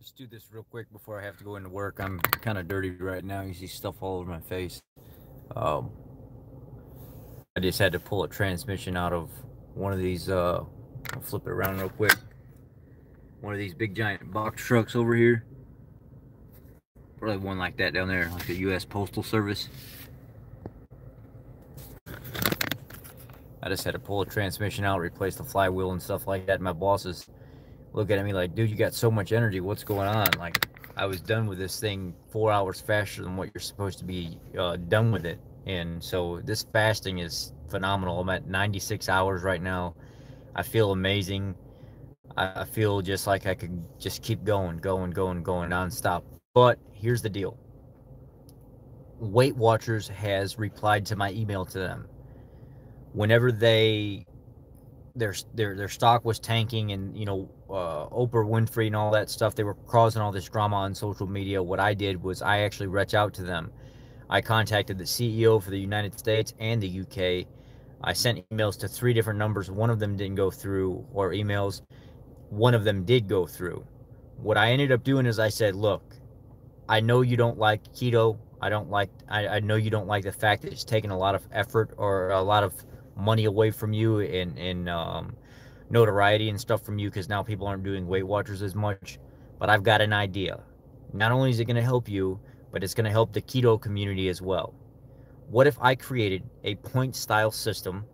Just do this real quick before I have to go into work. I'm kind of dirty right now. You see stuff all over my face. Um, I just had to pull a transmission out of one of these. I'll flip it around real quick. One of these big giant box trucks over here. Probably one like that down there, like the U.S. Postal Service. I just had to pull a transmission out, replace the flywheel and stuff like that. My bosses looking at me like, dude, you got so much energy. What's going on? Like, I was done with this thing 4 hours faster than what you're supposed to be done with it. And so this fasting is phenomenal. I'm at 96 hours right now. I feel amazing. I feel just like I could just keep going nonstop. But here's the deal. Weight Watchers has replied to my email to them. Whenever their stock was tanking, and Oprah Winfrey and all that stuff, they were causing all this drama on social media. What I did was I actually reached out to them. I contacted the CEO for the United States and the UK. I sent emails to 3 different numbers. One of them didn't go through, or emails. One of them did go through. What I ended up doing is I said, look, I know you don't like keto. I know you don't like the fact that it's taken a lot of effort or a lot of money away from you, and notoriety and stuff from you, because now people aren't doing Weight Watchers as much. But I've got an idea. Not only is it going to help you, but it's going to help the keto community as well. What if I created a point style system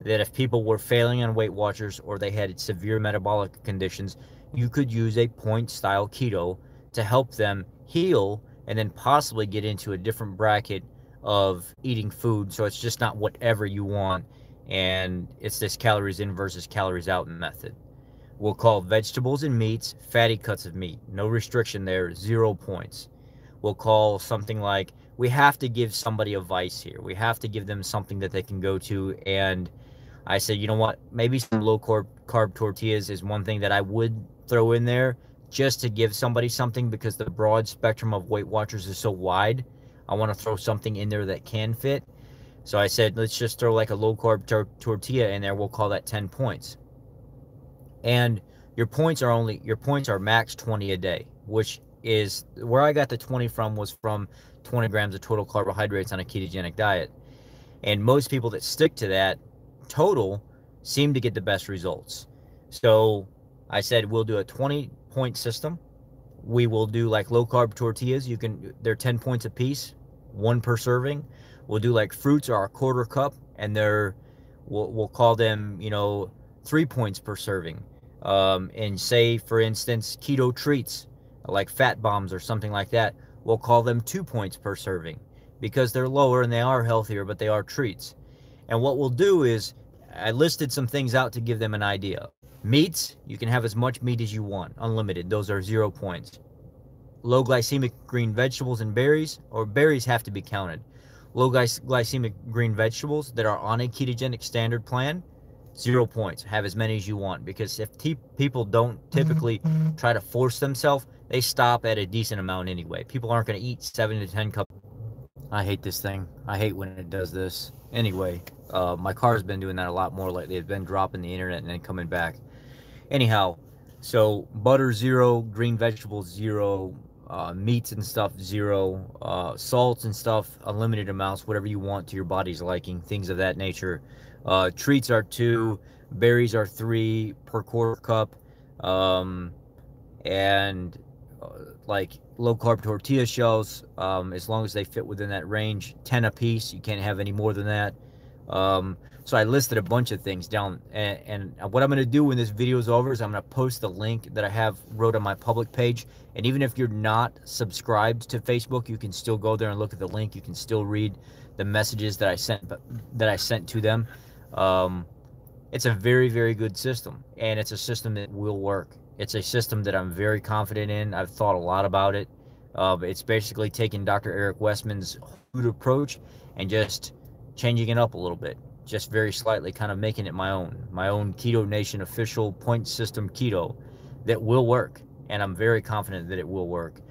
that if people were failing on Weight Watchers or they had severe metabolic conditions, you could use a point style keto to help them heal and then possibly get into a different bracket of eating food, so it's just not whatever you want, and it's this calories in versus calories out method. We'll call vegetables and meats fatty cuts of meat. No restriction there, 0 points. We'll call something like, we have to give somebody a vice here. We have to give them something that they can go to. And I said, you know what? Maybe some low carb tortillas is one thing that I would throw in there, just to give somebody something, because the broad spectrum of Weight Watchers is so wide. I want to throw something in there that can fit. So I said, let's just throw like a low carb tortilla in there. We'll call that 10 points. And your points are max 20 a day, which is where I got the 20 from, was from 20 grams of total carbohydrates on a ketogenic diet. And most people that stick to that total seem to get the best results. So I said, we'll do a 20-point system. We will do like low carb tortillas. They're 10 points a piece, 1 per serving. We'll do like fruits are a quarter cup, and we'll call them 3 points per serving. And say, for instance, keto treats like fat bombs or something like that, we'll call them 2 points per serving, because they're lower and they are healthier, but they are treats. And what we'll do is, I listed some things out to give them an idea. Meats, you can have as much meat as you want, unlimited. Those are 0 points. Low glycemic green vegetables and berries, or berries have to be counted. Low glycemic green vegetables that are on a ketogenic standard plan, 0 points. Have as many as you want, because if people don't typically try to force themselves, they stop at a decent amount anyway. People aren't going to eat 7 to 10 cups. I hate this thing. I hate when it does this. Anyway, my car's been doing that a lot more lately. It's been dropping the internet and then coming back. Anyhow, so butter 0, green vegetables 0, meats and stuff 0, salts and stuff unlimited amounts, whatever you want to your body's liking, things of that nature. Treats are 2, berries are 3 per quarter cup, and like low carb tortilla shells, as long as they fit within that range, 10 a piece. You can't have any more than that. So I listed a bunch of things down, and what I'm going to do when this video is over is I'm going to post the link that I wrote on my public page. And even if you're not subscribed to Facebook, you can still go there and look at the link. You can still read the messages that I sent to them. It's a very, very good system, and it's a system that will work. It's a system that I'm very confident in. I've thought a lot about it. It's basically taking Dr. Eric Westman's food approach and just changing it up a little bit, just very slightly, kind of making it my own Keto Nation official point system keto that will work, and I'm very confident that it will work.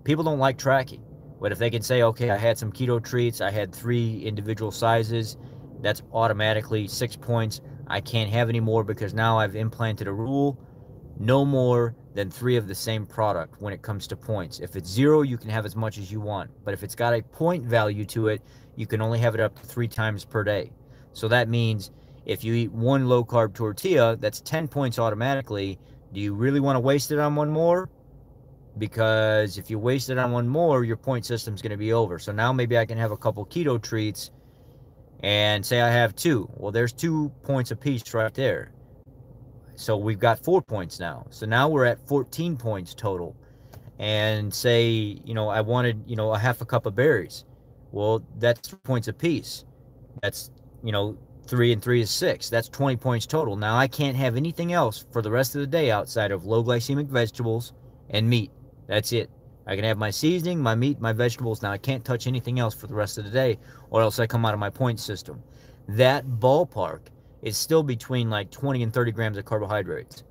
People don't like tracking, but if they can say, okay, I had some keto treats, I had 3 individual sizes, that's automatically 6 points. I can't have any more because now I've implanted a rule. no more than 3 of the same product when it comes to points. If it's 0, you can have as much as you want. But if it's got a point value to it, you can only have it up to 3 times per day. So that means if you eat 1 low-carb tortilla, that's 10 points automatically. Do you really want to waste it on 1 more? Because if you waste it on 1 more, your point system's going to be over. So now maybe I can have a couple keto treats and say I have 2. Well, there's 2 points apiece right there. So we've got 4 points now. So now we're at 14 points total. And say, you know, I wanted, you know, a half a cup of berries. Well, that's 2 points apiece. That's, you know, 3 and 3 is 6. That's 20 points total. Now I can't have anything else for the rest of the day outside of low glycemic vegetables and meat. That's it. I can have my seasoning, my meat, my vegetables. Now I can't touch anything else for the rest of the day, or else I come out of my point system. That ballpark is still between like 20 and 30 grams of carbohydrates.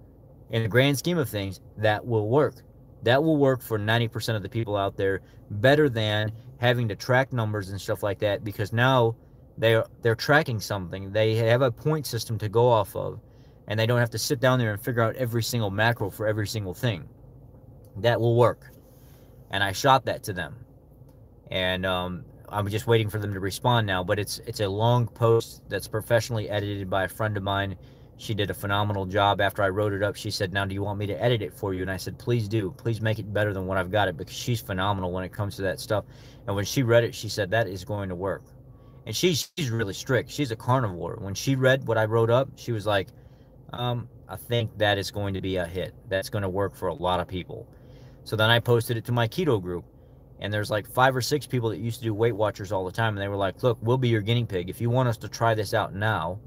In the grand scheme of things, that will work. That will work for 90% of the people out there, better than having to track numbers and stuff like that, because now they're tracking something. They have a point system to go off of, and they don't have to sit down there and figure out every single macro for every single thing. That will work. And I shot that to them. And I'm just waiting for them to respond now. But it's a long post that's professionally edited by a friend of mine. She did a phenomenal job. After I wrote it up, she said, now do you want me to edit it for you? And I said, please do. Please make it better than what I've got it, because she's phenomenal when it comes to that stuff. And when she read it, she said, that is going to work. And she's really strict. She's a carnivore. When she read what I wrote up, she was like, I think that is going to be a hit. That's going to work for a lot of people. So then I posted it to my keto group, and there's like 5 or 6 people that used to do Weight Watchers all the time, and they were like, look, we'll be your guinea pig. If you want us to try this out now,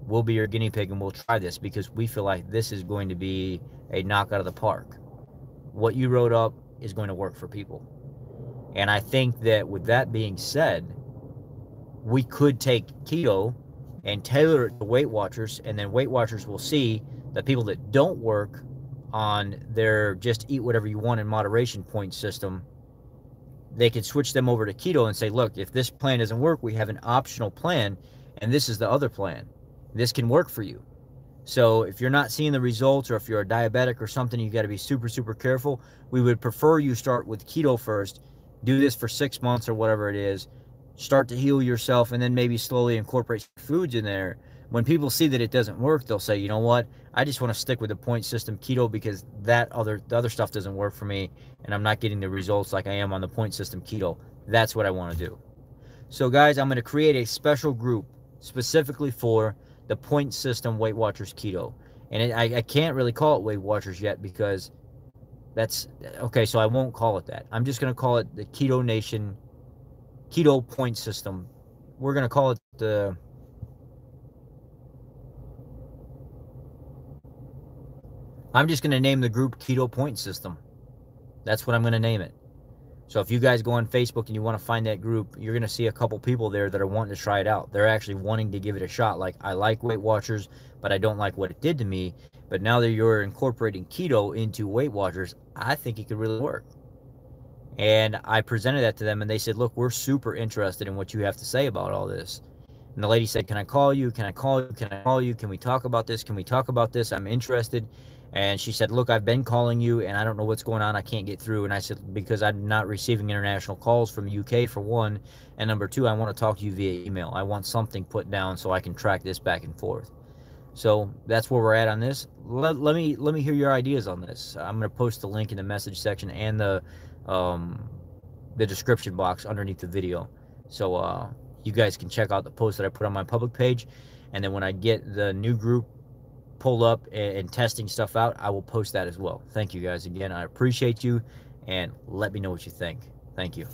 we'll be your guinea pig and we'll try this, because we feel like this is going to be a knock out of the park. What you wrote up is going to work for people. And I think that with that being said, we could take keto and tailor it to Weight Watchers, and then Weight Watchers will see that people that don't work on their just eat whatever you want in moderation point system, they can switch them over to keto and say, look, if this plan doesn't work, we have an optional plan, and this is the other plan. This can work for you. So if you're not seeing the results, or if you're a diabetic or something, you got to be super, super careful. We would prefer you start with keto first, do this for 6 months or whatever it is, start to heal yourself, and then maybe slowly incorporate foods in there. When people see that it doesn't work, they'll say, you know what, I just want to stick with the point system keto, because the other stuff doesn't work for me, and I'm not getting the results like I am on the point system keto. That's what I want to do. So guys, I'm going to create a special group specifically for the point system Weight Watchers keto. And I can't really call it Weight Watchers yet, because that's okay. So I won't call it that. I'm just going to call it the Keto Nation Keto Point System. We're going to call it the I'm just going to name the group Keto Point System. That's what I'm going to name it. So if you guys go on Facebook and you want to find that group, you're going to see a couple people there that are wanting to try it out. They're actually wanting to give it a shot. Like, I like Weight Watchers, but I don't like what it did to me. But now that you're incorporating keto into Weight Watchers, I think it could really work. And I presented that to them, and they said, look, we're super interested in what you have to say about all this. And the lady said, can I call you? Can I call you? Can I call you? Can we talk about this? Can we talk about this? I'm interested. And she said, look, I've been calling you, and I don't know what's going on. I can't get through. And I said, because I'm not receiving international calls from UK, for one. And number two, I want to talk to you via email. I want something put down so I can track this back and forth. So that's where we're at on this. Let me hear your ideas on this. I'm going to post the link in the message section and the description box underneath the video. So you guys can check out the post that I put on my public page. And then when I get the new group pulled up and testing stuff out, I will post that as well. Thank you guys again. I appreciate you, and let me know what you think. Thank you.